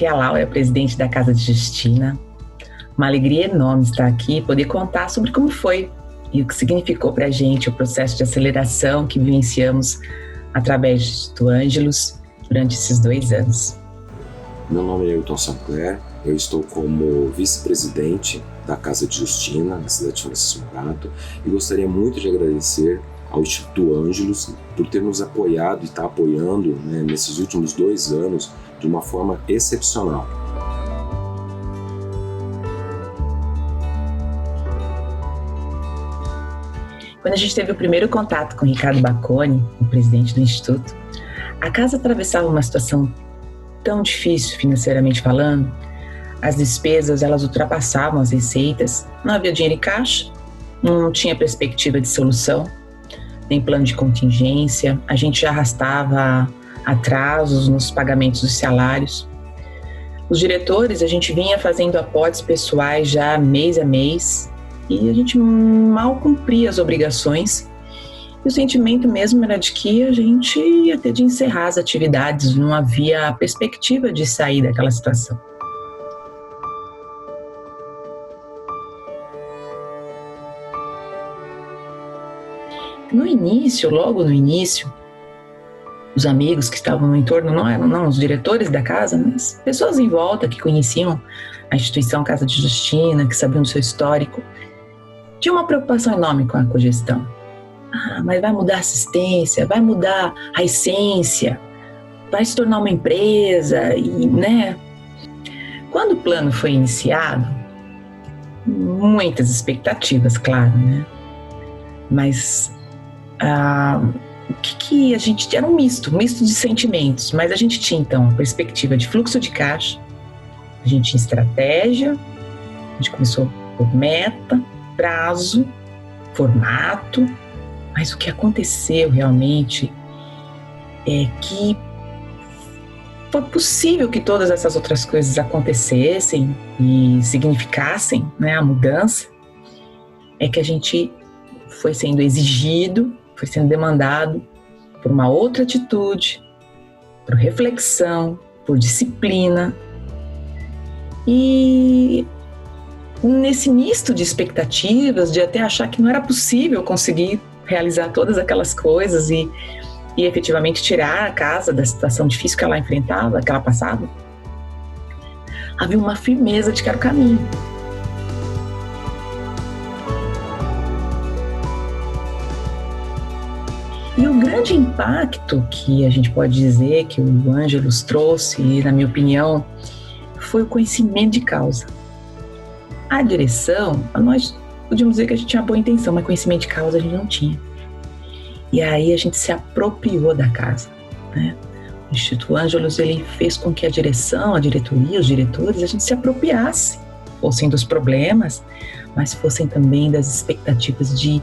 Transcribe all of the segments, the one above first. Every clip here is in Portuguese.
aqui é a Laura, presidente da Casa de Justina. Uma alegria enorme estar aqui e poder contar sobre como foi e o que significou para a gente o processo de aceleração que vivenciamos através do Instituto Ângelos durante esses 2 anos. Meu nome é Ailton Sampler, eu estou como vice-presidente da Casa de Justina, na cidade de Francisco Morato, e gostaria muito de agradecer ao Instituto Ângelos por ter nos apoiado e estar apoiando, nesses últimos 2 anos de uma forma excepcional. Quando a gente teve o primeiro contato com o Ricardo Bacconi, o presidente do Instituto, a casa atravessava uma situação tão difícil financeiramente falando. As despesas, elas ultrapassavam as receitas, não havia dinheiro em caixa, não tinha perspectiva de solução, nem plano de contingência, a gente já arrastava atrasos nos pagamentos dos salários. Os diretores, a gente vinha fazendo aportes pessoais já mês a mês e a gente mal cumpria as obrigações. E o sentimento mesmo era de que a gente ia ter de encerrar as atividades, não havia perspectiva de sair daquela situação. No início, logo no início, os amigos que estavam no entorno não eram os diretores da casa, mas pessoas em volta que conheciam a instituição Casa de Justina, que sabiam do seu histórico, tinha uma preocupação enorme com a cogestão. Mas vai mudar a assistência, vai mudar a essência, vai se tornar uma empresa, Quando o plano foi iniciado, muitas expectativas, claro, Mas o que a gente... Era um misto de sentimentos, mas a gente tinha, então, a perspectiva de fluxo de caixa, a gente tinha estratégia, a gente começou por meta, prazo, formato, mas o que aconteceu realmente é que foi possível que todas essas outras coisas acontecessem e significassem, a mudança, é que a gente foi sendo exigido, foi sendo demandado por uma outra atitude, por reflexão, por disciplina. E nesse misto de expectativas, de até achar que não era possível conseguir realizar todas aquelas coisas e efetivamente tirar a casa da situação difícil que ela enfrentava, que ela passava, havia uma firmeza de que era o caminho. E o grande impacto que a gente pode dizer que o Ângelos trouxe, e na minha opinião, foi o conhecimento de causa. A direção, nós podíamos dizer que a gente tinha boa intenção, mas conhecimento de causa a gente não tinha. E aí a gente se apropriou da casa, O Instituto Ângelos, ele fez com que a direção, a diretoria, os diretores, a gente se apropriasse, fossem dos problemas, mas fossem também das expectativas de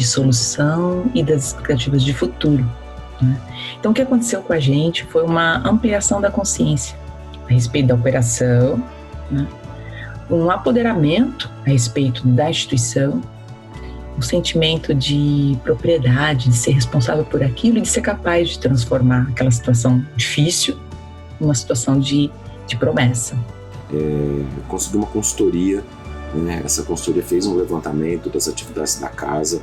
solução e das expectativas de futuro. Então, o que aconteceu com a gente foi uma ampliação da consciência a respeito da operação, um apoderamento a respeito da instituição, um sentimento de propriedade, de ser responsável por aquilo e de ser capaz de transformar aquela situação difícil numa situação de promessa. Consegui uma consultoria, essa consultoria fez um levantamento das atividades da casa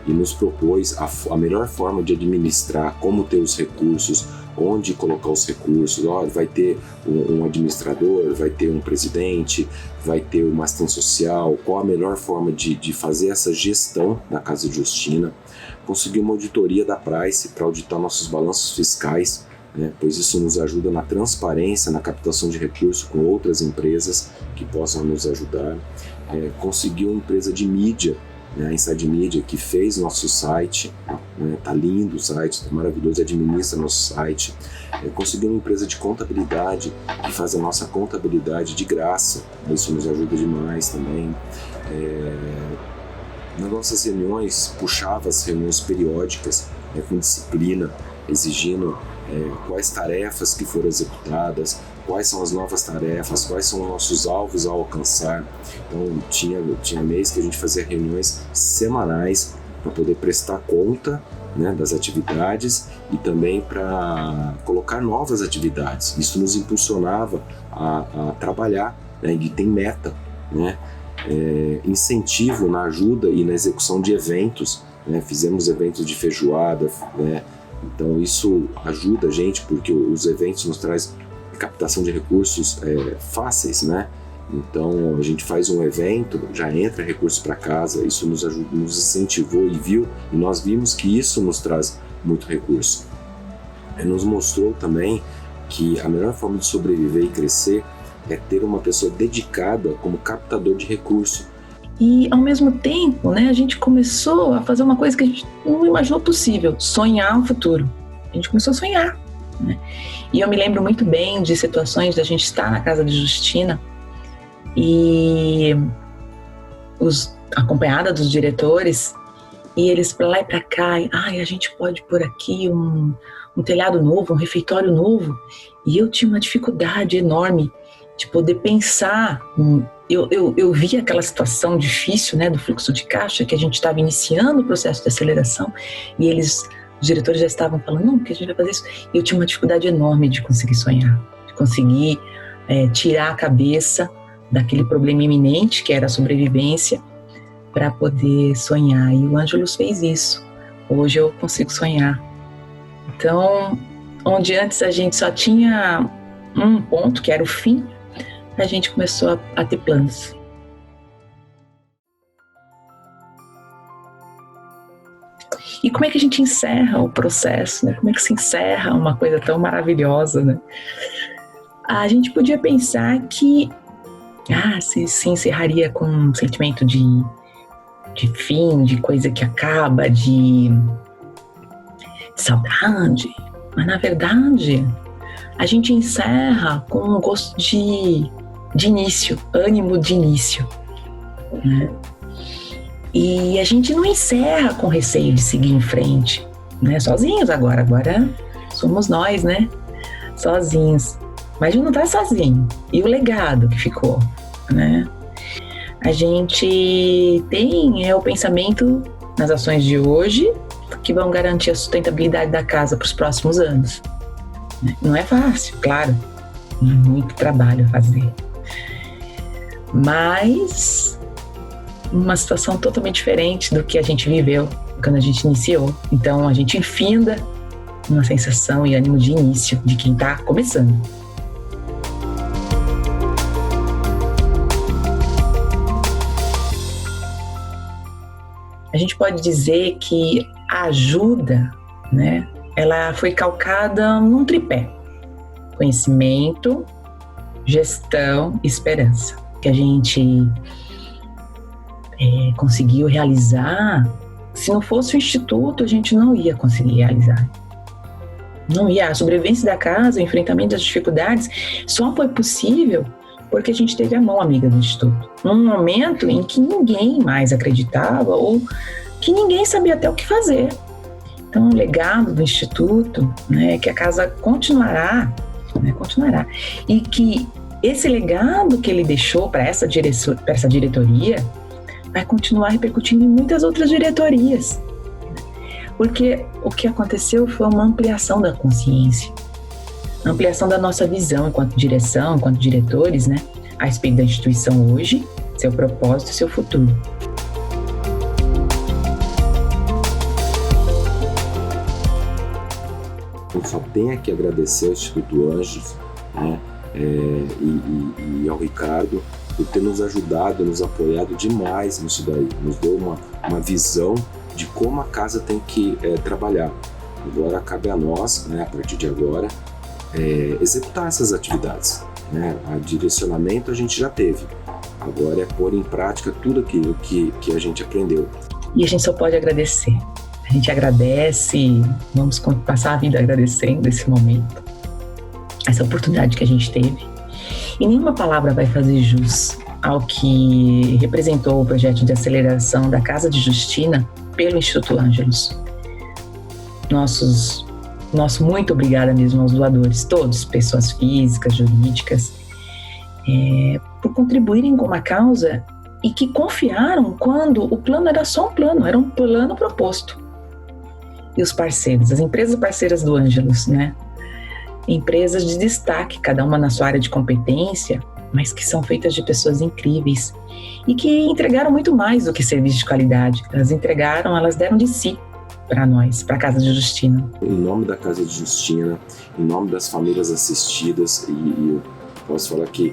e nos propôs a melhor forma de administrar, como ter os recursos, onde colocar os recursos. Vai ter um administrador, vai ter um presidente, vai ter uma assistente social, qual a melhor forma de fazer essa gestão da Casa de Justina. Consegui uma auditoria da Price para auditar nossos balanços fiscais, pois isso nos ajuda na transparência, na captação de recursos com outras empresas que possam nos ajudar. Consegui uma empresa de mídia, a Inside Media, que fez nosso site, tá lindo o site, tá maravilhoso, administra nosso site. Consegui uma empresa de contabilidade que faz a nossa contabilidade de graça, isso nos ajuda demais também. Nas nossas reuniões, puxava as reuniões periódicas, com disciplina, exigindo quais tarefas que foram executadas, quais são as novas tarefas, quais são os nossos alvos a alcançar. Então tinha mês que a gente fazia reuniões semanais para poder prestar conta né, das atividades e também para colocar novas atividades. Isso nos impulsionava a trabalhar, né, e tem meta, né, incentivo na ajuda e na execução de eventos, né, fizemos eventos de feijoada, né, então isso ajuda a gente porque os eventos nos traz captação de recursos fáceis, né? Então a gente faz um evento, já entra recurso para casa, isso nos ajuda, nos incentivou e nós vimos que isso nos traz muito recurso. Nos mostrou também que a melhor forma de sobreviver e crescer é ter uma pessoa dedicada como captador de recurso. E ao mesmo tempo, né, a gente começou a fazer uma coisa que a gente não imaginou possível, sonhar o futuro. A gente começou a sonhar, né? E eu me lembro muito bem de situações da gente estar na casa de Justina e acompanhada dos diretores, e eles para lá e para cá, a gente pode pôr aqui um telhado novo, um refeitório novo. E eu tinha uma dificuldade enorme de poder pensar. Eu via aquela situação difícil, né, do fluxo de caixa, que a gente estava iniciando o processo de aceleração, e os diretores já estavam falando, não, porque a gente vai fazer isso. E eu tinha uma dificuldade enorme de conseguir sonhar, de conseguir tirar a cabeça daquele problema iminente, que era a sobrevivência, para poder sonhar. E o Ângelus fez isso. Hoje eu consigo sonhar. Então, onde antes a gente só tinha um ponto, que era o fim, a gente começou a ter planos. E como é que a gente encerra o processo, né? Como é que se encerra uma coisa tão maravilhosa, né? A gente podia pensar que se encerraria com um sentimento de fim, de coisa que acaba, de saudade. Mas, na verdade, a gente encerra com um gosto de início, ânimo de início, né? E a gente não encerra com receio de seguir em frente, né? Sozinhos agora somos nós, né? Sozinhos. Mas a gente não tá sozinho. E o legado que ficou, né? A gente tem o pensamento nas ações de hoje que vão garantir a sustentabilidade da casa para os próximos anos. Não é fácil, claro. Muito trabalho a fazer. Mas uma situação totalmente diferente do que a gente viveu quando a gente iniciou. Então a gente finda uma sensação e ânimo de início de quem está começando. A gente pode dizer que a ajuda, né, ela foi calcada num tripé: conhecimento, gestão e esperança. Que a gente conseguiu realizar. Se não fosse o Instituto, a gente não ia conseguir realizar. Não ia. A sobrevivência da casa, o enfrentamento das dificuldades, só foi possível porque a gente teve a mão amiga do Instituto. Num momento em que ninguém mais acreditava ou que ninguém sabia até o que fazer. Então, o legado do Instituto, né, é que a casa continuará, e que esse legado que ele deixou para essa diretoria vai continuar repercutindo em muitas outras diretorias. Porque o que aconteceu foi uma ampliação da consciência, ampliação da nossa visão enquanto direção, enquanto diretores, né, a respeito da instituição hoje, seu propósito e seu futuro. Eu só tenho que agradecer ao Instituto Ângelus, né, e ao Ricardo por ter nos ajudado, nos apoiado demais nisso daí. Nos deu uma visão de como a casa tem que trabalhar. Agora cabe a nós, né, a partir de agora, executar essas atividades, né? O direcionamento a gente já teve. Agora é pôr em prática tudo aquilo que a gente aprendeu. E a gente só pode agradecer. A gente agradece, vamos passar a vida agradecendo esse momento, essa oportunidade que a gente teve. E nenhuma palavra vai fazer jus ao que representou o projeto de aceleração da Casa de Justina pelo Instituto Ângelus. Nosso muito obrigada mesmo aos doadores, todos, pessoas físicas, jurídicas, por contribuírem com uma causa e que confiaram quando o plano era só um plano, era um plano proposto. E os parceiros, as empresas parceiras do Ângelus, né? Empresas de destaque, cada uma na sua área de competência, mas que são feitas de pessoas incríveis e que entregaram muito mais do que serviço de qualidade. Elas deram de si para nós, para a Casa de Justina. Em nome da Casa de Justina, em nome das famílias assistidas, e eu posso falar que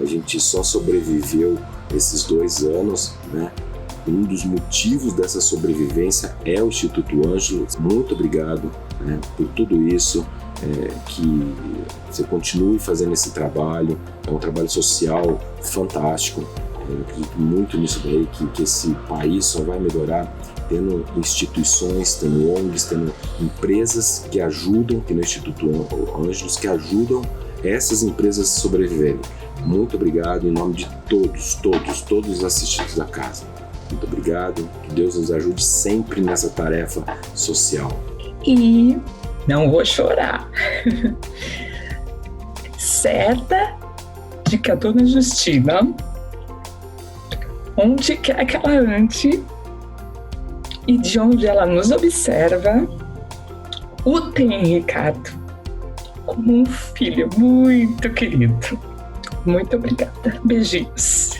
a gente só sobreviveu esses 2 anos, né? Um dos motivos dessa sobrevivência é o Instituto Ângelus. Muito obrigado, né, por tudo isso, que você continue fazendo esse trabalho. É um trabalho social fantástico. Eu acredito muito nisso daí, que esse país só vai melhorar tendo instituições, tendo ONGs, tendo empresas que ajudam, que no Instituto Ângelus, que ajudam essas empresas a sobreviverem. Muito obrigado em nome de todos os assistidos da casa. Muito obrigado, que Deus nos ajude sempre nessa tarefa social. E não vou chorar. Certa de que a Dona Justina, onde quer que ela ande e de onde ela nos observa, o tem, Ricardo, como um filho muito querido. Muito obrigada. Beijinhos.